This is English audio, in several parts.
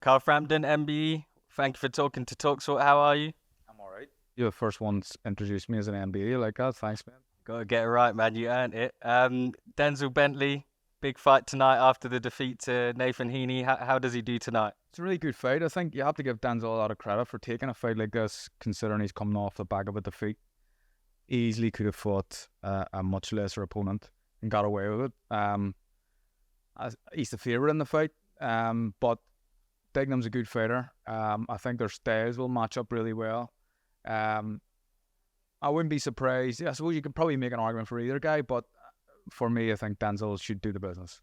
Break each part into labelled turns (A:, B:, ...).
A: Carl Frampton, MBE. Thank you for talking to talkSPORT. How are you?
B: I'm all right. You're the first ones introduced me as an MBA like that. Thanks, man.
A: Gotta get it right, man. You earned it. Denzel Bentley, big fight tonight after the defeat to Nathan Heaney. How does he do tonight?
B: It's a really good fight. I think you have to give Denzel a lot of credit for taking a fight like this, considering he's coming off the back of a defeat. Easily could have fought a much lesser opponent and got away with it. He's the favourite in the fight, but Dignam's a good fighter. I think their styles will match up really well. I wouldn't be surprised. I suppose you could probably make an argument for either guy, but for me, I think Denzel should do the business.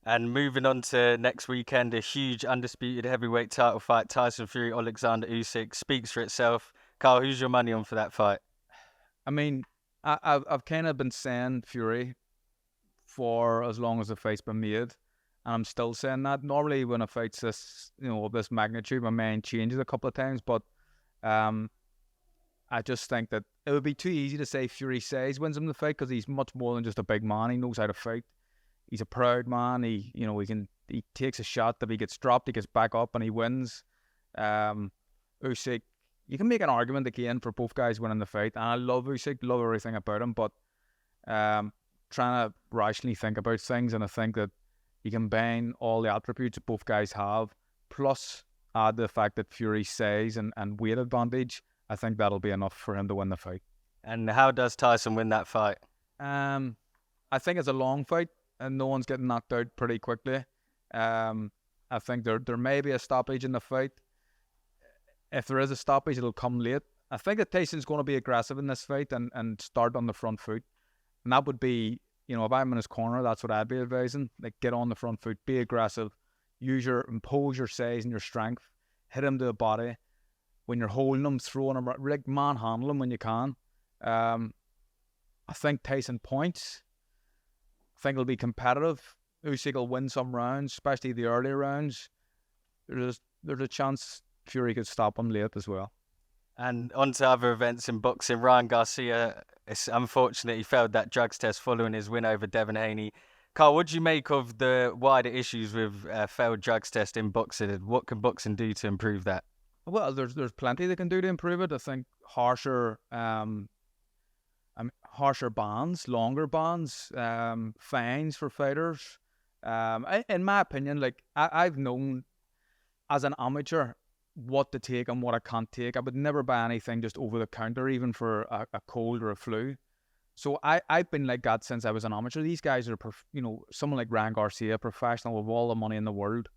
A: And moving on to next weekend, a huge undisputed heavyweight title fight, Tyson Fury, Oleksandr Usyk, speaks for itself. Carl, who's your money on for that fight?
B: I mean, I've kind of been saying Fury for as long as the fight's been made, and I'm still saying that. Normally, when a fight's of this magnitude, my mind changes a couple of times, but I just think that it would be too easy to say Fury says wins him the fight because he's much more than just a big man. He knows how to fight. He's a proud man. He takes a shot. If he gets dropped, he gets back up and he wins. Usyk, you can make an argument again for both guys winning the fight, and I love Usyk, love everything about him, but trying to rationally think about things, and I think that you combine all the attributes that both guys have, plus add the fact that Fury size and weight advantage. I think that'll be enough for him to win the fight.
A: And how does Tyson win that fight?
B: I think it's a long fight, and no one's getting knocked out pretty quickly. I think there may be a stoppage in the fight. If there is a stoppage, it'll come late. I think that Tyson's going to be aggressive in this fight and start on the front foot. And that would be, if I'm in his corner, that's what I'd be advising. Like, get on the front foot, be aggressive, impose your size and your strength, hit him to the body. When you're holding him, throwing him, like manhandle him when you can. I think Tyson points. I think it'll be competitive. Usyk will win some rounds, especially the early rounds. There's a chance Fury could stop him late as well.
A: And on to other events in boxing. Ryan Garcia, it's unfortunate he failed that drugs test following his win over Devin Haney. Carl, what do you make of the wider issues with failed drugs test in boxing? What can boxing do to improve that?
B: Well, there's plenty they can do to improve it. I think harsher bans, longer bans, fines for fighters. In my opinion, like I've known as an amateur what to take and what I can't take. I would never buy anything just over the counter, even for a cold or a flu. So I've been like that since I was an amateur. These guys are, someone like Ryan Garcia, professional with all the money in the world.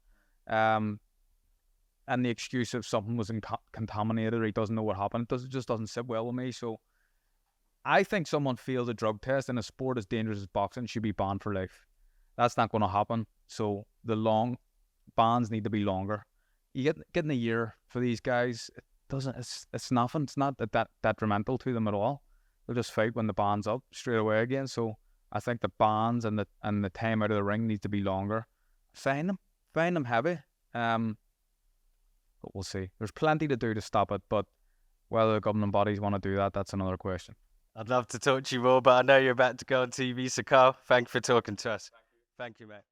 B: And the excuse of something was contaminated or he doesn't know what happened, it just doesn't sit well with me. So I think someone failed a drug test in a sport as dangerous as boxing should be banned for life. That's not going to happen. So the long bans need to be longer. You getting a year for these guys, it's nothing. It's not that detrimental to them at all. They'll just fight when the ban's up straight away again. So I think the bans and the time out of the ring needs to be longer. Fine them heavy. But we'll see. There's plenty to do to stop it, but whether the governing bodies want to do that, that's another question.
A: I'd love to talk to you more, but I know you're about to go on TV, so Carl, thank you for talking to us. Thank you, mate.